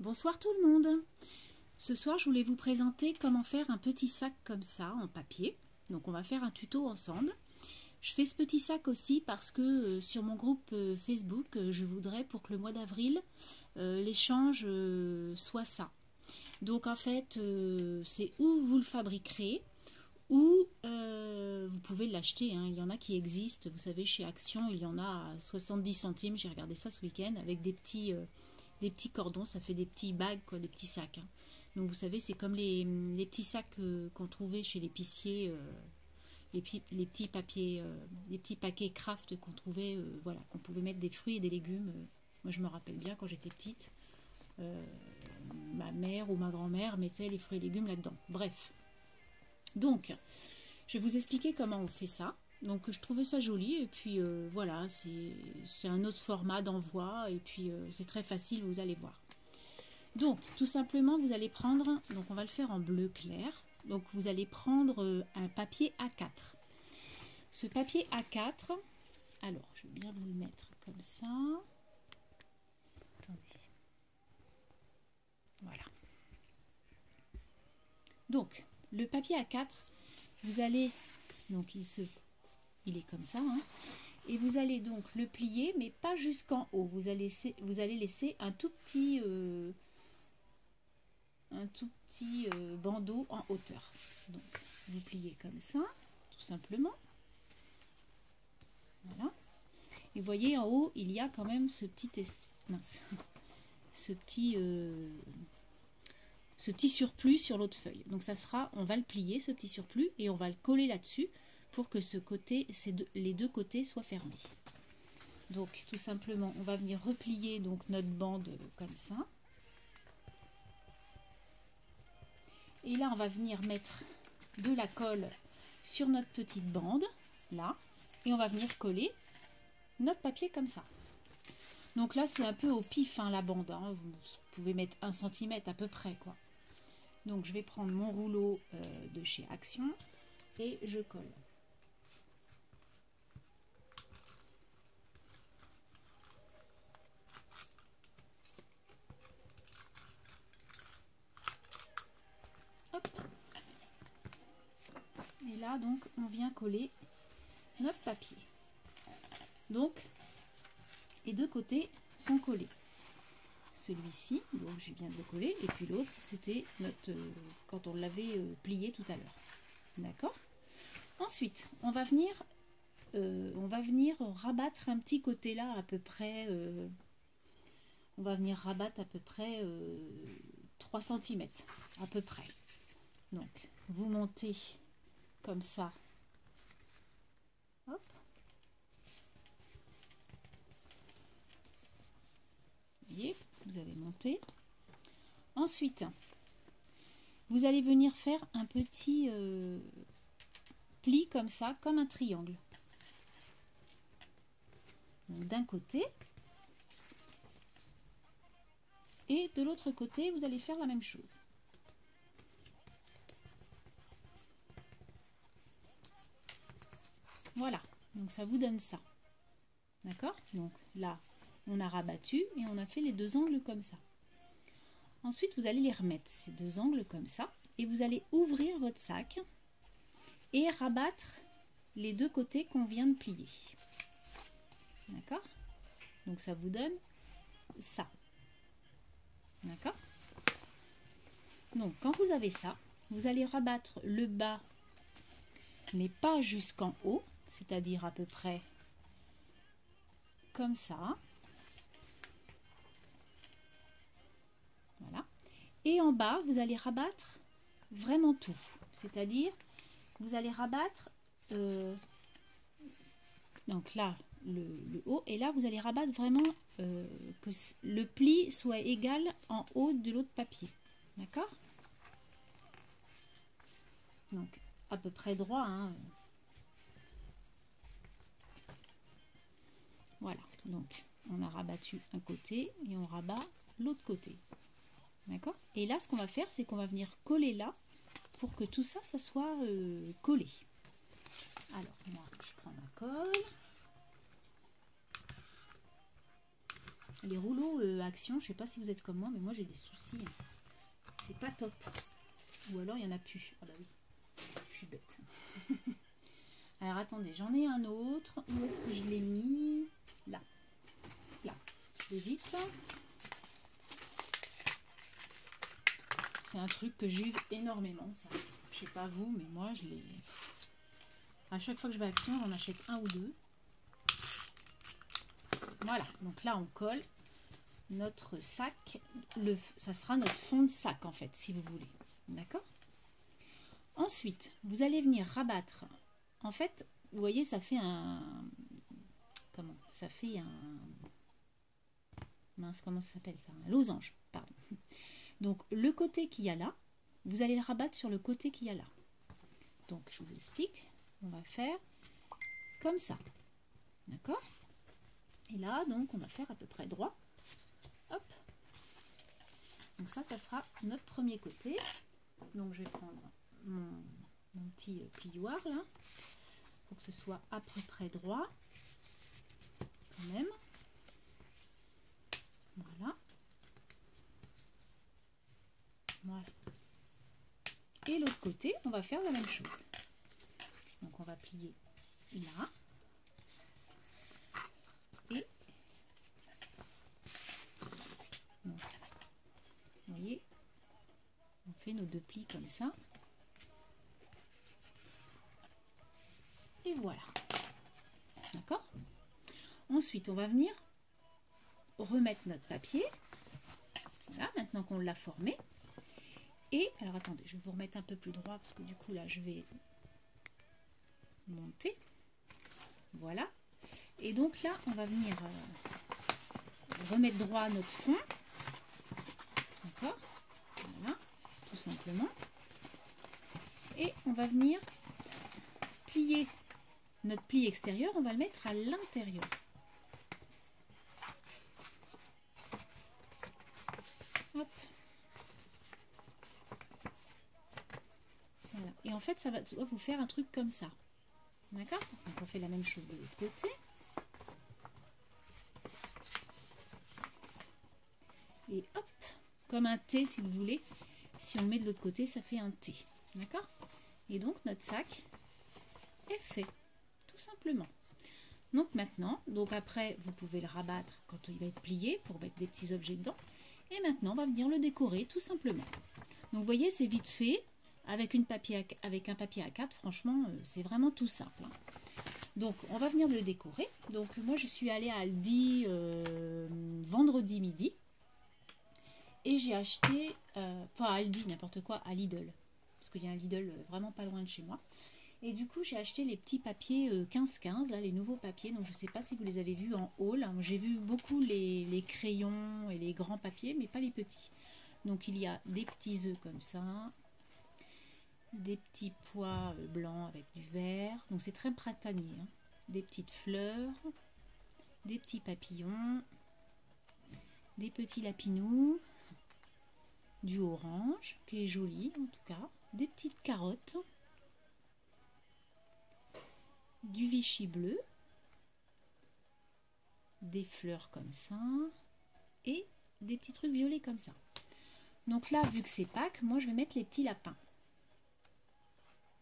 Bonsoir tout le monde. Ce soir, je voulais vous présenter comment faire un petit sac comme ça en papier. Donc on va faire un tuto ensemble. Je fais ce petit sac aussi parce que sur mon groupe Facebook, je voudrais pour que le mois d'avril, l'échange soit ça. Donc en fait, c'est où vous le fabriquerez ou vous pouvez l'acheter. Hein. Il y en a qui existent, vous savez, chez Action, il y en a à 70 centimes. J'ai regardé ça ce week-end avec des petits cordons, ça fait des petits bags, quoi, des petits sacs. Hein. Donc vous savez, c'est comme les petits sacs qu'on trouvait chez l'épicier, les petits papiers, les petits paquets craft qu'on trouvait, voilà, qu'on pouvait mettre des fruits et des légumes. Moi je me rappelle bien quand j'étais petite, ma mère ou ma grand-mère mettait les fruits et légumes là-dedans. Bref. Donc, je vais vous expliquer comment on fait ça. Donc, je trouvais ça joli et puis voilà, c'est un autre format d'envoi et puis c'est très facile, vous allez voir. Donc, tout simplement, vous allez prendre, donc on va le faire en bleu clair. Donc, vous allez prendre un papier A4. Ce papier A4, alors, je vais bien vous le mettre comme ça. Attendez. Voilà. Donc, le papier A4, vous allez, donc il est comme ça, hein, et vous allez donc le plier, mais pas jusqu'en haut. Vous allez laisser un tout petit bandeau en hauteur. Donc, vous pliez comme ça, tout simplement. Voilà. Et vous voyez en haut, il y a quand même ce petit surplus sur l'autre feuille. Donc ça sera, on va le plier ce petit surplus et on va le coller là-dessus pour que les deux côtés soient fermés. Donc tout simplement, on va venir replier donc notre bande comme ça. Et là, on va venir mettre de la colle sur notre petite bande, là, et on va venir coller notre papier comme ça. Donc là, c'est un peu au pif, hein, la bande. Hein. Vous pouvez mettre 1 cm à peu près, quoi. Donc, je vais prendre mon rouleau de chez Action et je colle. Hop. Et là, donc, on vient coller notre papier. Donc, les deux côtés sont collés. Celui-ci, donc je viens de le coller, et puis l'autre, c'était notre quand on l'avait plié tout à l'heure. D'accord? Ensuite, on va venir rabattre un petit côté là, à peu près, on va venir rabattre à peu près 3 cm, à peu près. Donc, vous montez comme ça. Hop. Vous allez monter. Ensuite, vous allez venir faire un petit pli comme ça, comme un triangle. D'un côté. Et de l'autre côté, vous allez faire la même chose. Voilà. Donc ça vous donne ça. D'accord? Donc là, on a rabattu et on a fait les deux angles comme ça. Ensuite, vous allez les remettre, ces deux angles comme ça, et vous allez ouvrir votre sac et rabattre les deux côtés qu'on vient de plier. D'accord? Donc ça vous donne ça. D'accord? Donc quand vous avez ça, vous allez rabattre le bas, mais pas jusqu'en haut, c'est-à-dire à peu près comme ça. Voilà. Et en bas, vous allez rabattre vraiment tout. C'est-à-dire, vous allez rabattre donc là, le haut. Et là, vous allez rabattre vraiment que le pli soit égal en haut de l'autre papier. D'accord? Donc, à peu près droit. Hein. Voilà. Donc, on a rabattu un côté et on rabat l'autre côté. D'accord? Et là, ce qu'on va faire, c'est qu'on va venir coller là pour que tout ça, ça soit collé. Alors, moi, je prends ma colle. Les rouleaux Action, je sais pas si vous êtes comme moi, mais moi j'ai des soucis. C'est pas top. Ou alors il y en a plus. Ah bah oui, je suis bête. Alors attendez, j'en ai un autre. Où est-ce que je l'ai mis? Là. Là. Je vais vite. C'est un truc que j'use énormément, ça. Je sais pas vous, mais moi je l'ai. À chaque fois que je vais à Action, j'en achète un ou deux. Voilà, donc là on colle notre sac. Ça sera notre fond de sac en fait, si vous voulez. D'accord? Ensuite, vous allez venir rabattre. En fait, vous voyez, ça fait un... Comment? Ça fait un... Mince, comment ça s'appelle ça? Un losange, pardon. Donc, le côté qu'il y a là, vous allez le rabattre sur le côté qu'il y a là. Donc, je vous explique. On va faire comme ça. D'accord? Et là, donc, on va faire à peu près droit. Hop. Donc ça sera notre premier côté. Donc, je vais prendre mon petit plioir là, pour que ce soit à peu près droit. Quand même. Voilà. Voilà. Et l'autre côté, on va faire la même chose. Donc on va plier là. Et donc, vous voyez, on fait nos deux plis comme ça. Et voilà. D'accord? Ensuite, on va venir remettre notre papier. Voilà, maintenant qu'on l'a formé. Et, alors attendez, je vais vous remettre un peu plus droit parce que du coup là je vais monter. Voilà. Et donc là, on va venir remettre droit notre fond. D'accord? Voilà, tout simplement. Et on va venir plier notre pli extérieur, on va le mettre à l'intérieur. Hop. Voilà. Et en fait, ça va vous faire un truc comme ça. D'accord? Donc on fait la même chose de l'autre côté. Et hop, comme un T si vous voulez. Si on le met de l'autre côté, ça fait un T. D'accord? Et donc notre sac est fait. Tout simplement. Donc maintenant, donc après, vous pouvez le rabattre quand il va être plié pour mettre des petits objets dedans. Et maintenant, on va venir le décorer tout simplement. Donc vous voyez, c'est vite fait. Avec un papier A4, franchement, c'est vraiment tout simple. Hein. Donc, on va venir le décorer. Donc, moi, je suis allée à Aldi vendredi midi. Et j'ai acheté, pas à Aldi, n'importe quoi, à Lidl. Parce qu'il y a un Lidl vraiment pas loin de chez moi. Et du coup, j'ai acheté les petits papiers 15-15, là, les nouveaux papiers. Donc, je ne sais pas si vous les avez vus en haul. J'ai vu beaucoup les crayons et les grands papiers, mais pas les petits. Donc, il y a des petits œufs comme ça. Des petits pois blancs avec du vert. Donc, c'est très printanier. Hein. Des petites fleurs. Des petits papillons. Des petits lapinous. Du orange, qui est joli en tout cas. Des petites carottes. Du Vichy bleu, des fleurs comme ça et des petits trucs violets comme ça. Donc là, vu que c'est Pâques, moi je vais mettre les petits lapins.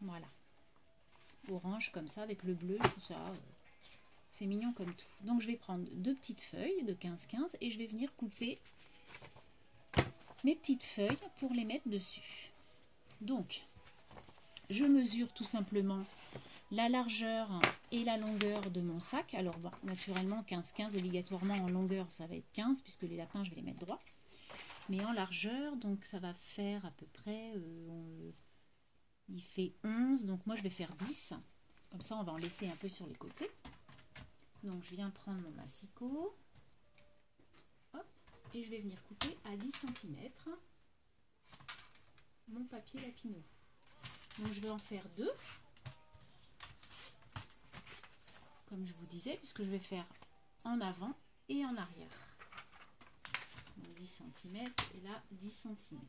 Voilà. Orange comme ça avec le bleu, tout ça. C'est mignon comme tout. Donc je vais prendre deux petites feuilles de 15-15 et je vais venir couper mes petites feuilles pour les mettre dessus. Donc, je mesure tout simplement la largeur et la longueur de mon sac. Alors, bon, naturellement, 15-15, obligatoirement en longueur, ça va être 15, puisque les lapins, je vais les mettre droits. Mais en largeur, donc ça va faire à peu près, il fait 11, donc moi je vais faire 10. Comme ça, on va en laisser un peu sur les côtés. Donc, je viens prendre mon massicot. Hop, et je vais venir couper à 10 cm mon papier lapinot. Donc, je vais en faire 2. Comme je vous disais, puisque je vais faire en avant et en arrière. Donc 10 cm et là 10 cm.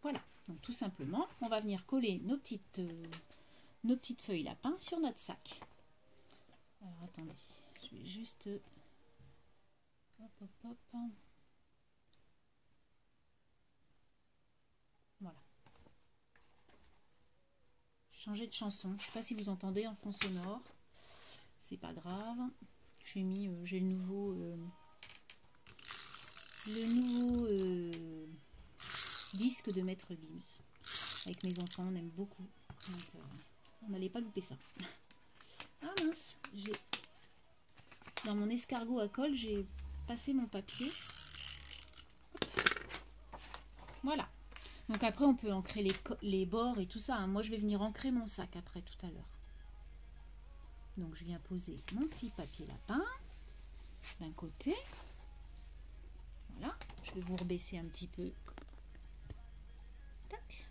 Voilà, donc tout simplement. simplement, on va venir coller nos petites feuilles lapin sur notre sac. Alors attendez, je vais juste... Hop, hop, hop. Voilà. Changer de chanson. Je sais pas si vous entendez en fond sonore. C'est pas grave. J'ai le nouveau disque de Maître Gims. Avec mes enfants, on aime beaucoup. Donc, on n'allait pas louper ça. Ah mince, dans mon escargot à colle, j'ai passé mon papier. Voilà. Donc après, on peut ancrer les bords et tout ça. Hein. Moi, je vais venir ancrer mon sac après, tout à l'heure. Donc, je viens poser mon petit papier lapin d'un côté. Voilà. Je vais vous rebaisser un petit peu. Tac.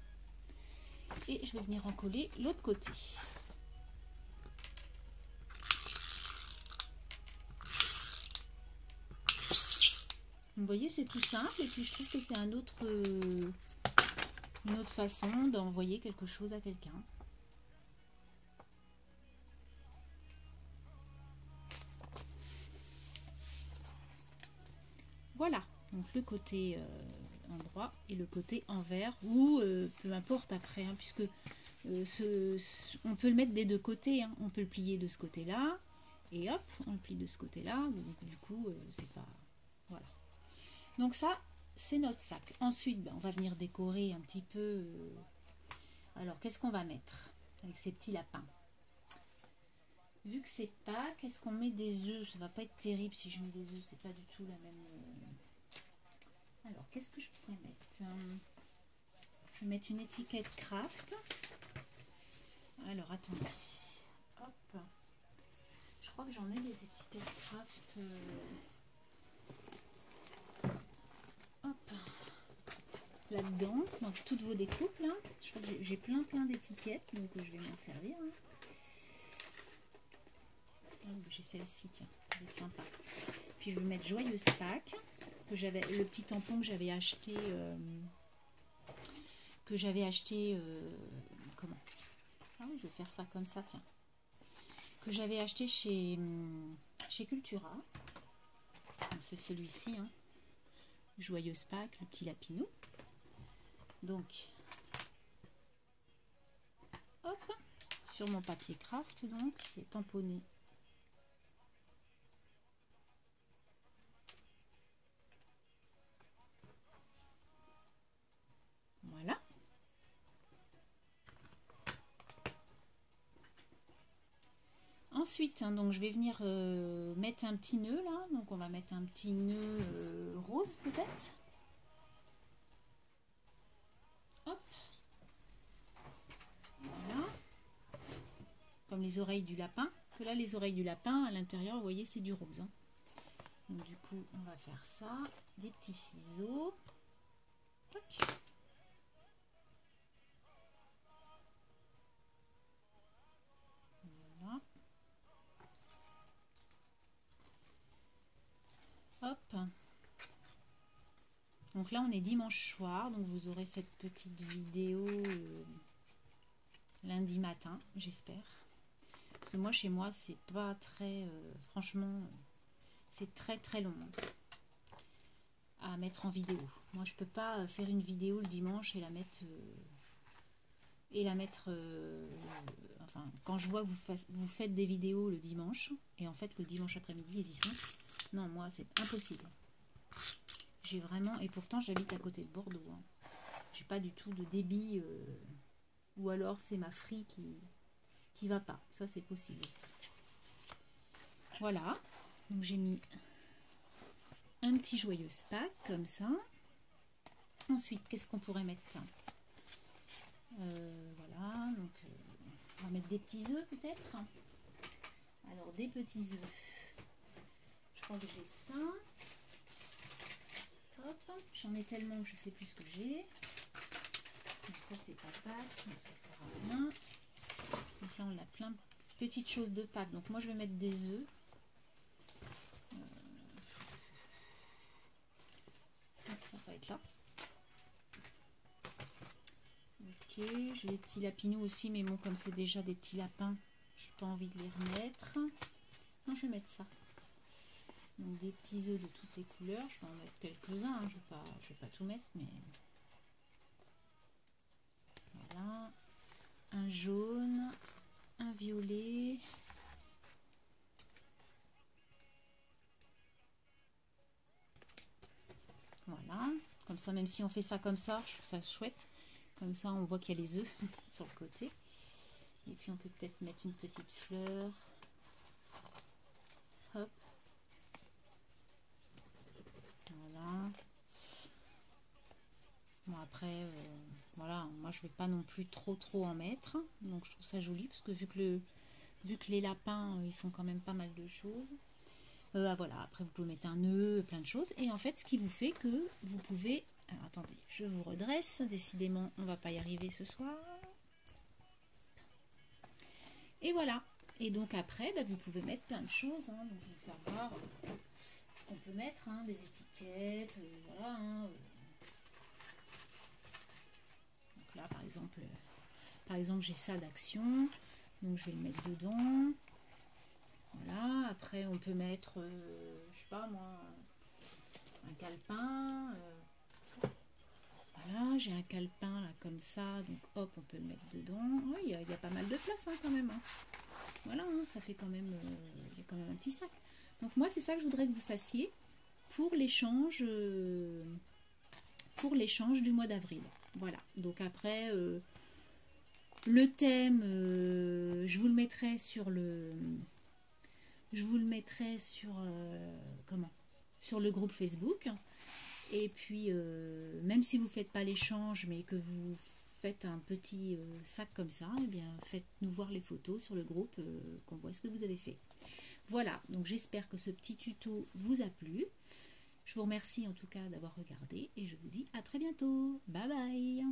Et je vais venir en coller l'autre côté. Vous voyez, c'est tout simple. Et puis, je trouve que c'est une autre façon d'envoyer quelque chose à quelqu'un. Voilà, donc le côté endroit et le côté envers, ou peu importe après, hein, puisque on peut le mettre des deux côtés, hein. On peut le plier de ce côté-là, et hop, on le plie de ce côté-là, donc du coup, c'est pas... Voilà. Donc ça, c'est notre sac. Ensuite, ben, on va venir décorer un petit peu... Alors, qu'est-ce qu'on va mettre avec ces petits lapins? Vu que c'est Pâques, est-ce qu'on met des œufs? Ça va pas être terrible si je mets des œufs, c'est pas du tout la même... Alors, qu'est-ce que je pourrais mettre? Je vais mettre une étiquette craft. Alors, attendez. Hop. Je crois que j'en ai des étiquettes craft. Hop. Là-dedans, dans toutes vos découpes, là. Je crois que j'ai plein d'étiquettes, donc je vais m'en servir. Hein. J'ai celle-ci, tiens, elle est sympa. Puis je vais mettre Joyeuse Pâques, que j'avais, le petit tampon que j'avais acheté, comment? Ah oui, je vais faire ça comme ça, tiens. Que j'avais acheté chez Cultura. C'est celui-ci, hein. Joyeuse Pâques, le petit lapinou. Donc, hop, sur mon papier craft, donc, je vais tamponner. Voilà. Ensuite, hein, donc je vais venir mettre un petit nœud là. Donc on va mettre un petit nœud rose peut-être. Hop. Voilà. Comme les oreilles du lapin. Parce que là, les oreilles du lapin, à l'intérieur, vous voyez, c'est du rose. Hein. Donc du coup, on va faire ça. Des petits ciseaux. Tac. Voilà. Hop. Donc là, on est dimanche soir. Donc vous aurez cette petite vidéo lundi matin, j'espère. Parce que moi, chez moi, c'est pas très... franchement, c'est très long à mettre en vidéo. Moi, je peux pas faire une vidéo le dimanche et la mettre... enfin, quand je vois que vous faites des vidéos le dimanche, et en fait, le dimanche après-midi, ils y sont. Non, moi, c'est impossible. J'ai vraiment... Et pourtant, j'habite à côté de Bordeaux. Hein. J'ai pas du tout de débit... ou alors, c'est ma Free qui va pas. Ça, c'est possible aussi. Voilà. Donc, j'ai mis un petit Joyeuse Pâques, comme ça. Ensuite, qu'est-ce qu'on pourrait mettre? Voilà. Donc, on va mettre des petits œufs, peut-être. Alors, des petits œufs. Je crois que j'ai ça. Hop. J'en ai tellement que je sais plus ce que j'ai. Donc, ça, c'est pas Pâques. Donc, ça sera rien. Donc là, on a plein de petites choses de Pâques. Donc moi, je vais mettre des œufs. Ça va être là. Donc, j'ai des petits lapinous aussi, mais bon, comme c'est déjà des petits lapins, j'ai pas envie de les remettre. Non, je vais mettre ça. Donc des petits œufs de toutes les couleurs, je vais en mettre quelques-uns, hein. Je vais pas tout mettre, mais voilà. Un jaune, un violet. Voilà, comme ça, même si on fait ça comme ça, je trouve ça chouette. Comme ça, on voit qu'il y a les œufs sur le côté. Et puis, on peut peut-être mettre une petite fleur. Hop. Voilà. Bon, après, voilà, moi, je vais pas non plus trop en mettre. Donc, je trouve ça joli, parce que vu que les lapins, ils font quand même pas mal de choses. Voilà, après, vous pouvez mettre un nœud, plein de choses. Et en fait, ce qui vous fait que vous pouvez... Alors, attendez, je vous redresse. Décidément, on va pas y arriver ce soir. Et voilà. Et donc après, bah, vous pouvez mettre plein de choses. Hein. Donc je vais vous faire voir ce qu'on peut mettre. Hein, des étiquettes. Voilà. Hein. Donc là, par exemple, j'ai ça d'action. Donc je vais le mettre dedans. Voilà. Après, on peut mettre, je sais pas moi, un calepin. Voilà, j'ai un calepin là comme ça. Donc hop, on peut le mettre dedans. Oui, il y a pas mal de place hein, quand même. Hein. Voilà, hein, ça fait quand même, il y a quand même un petit sac. Donc moi, c'est ça que je voudrais que vous fassiez pour l'échange du mois d'avril. Voilà. Donc après, le thème, je vous le mettrai sur sur le groupe Facebook. Et puis, même si vous ne faites pas l'échange, mais que vous faites un petit sac comme ça, eh bien, faites-nous voir les photos sur le groupe, qu'on voit ce que vous avez fait. Voilà, donc j'espère que ce petit tuto vous a plu. Je vous remercie en tout cas d'avoir regardé et je vous dis à très bientôt. Bye bye!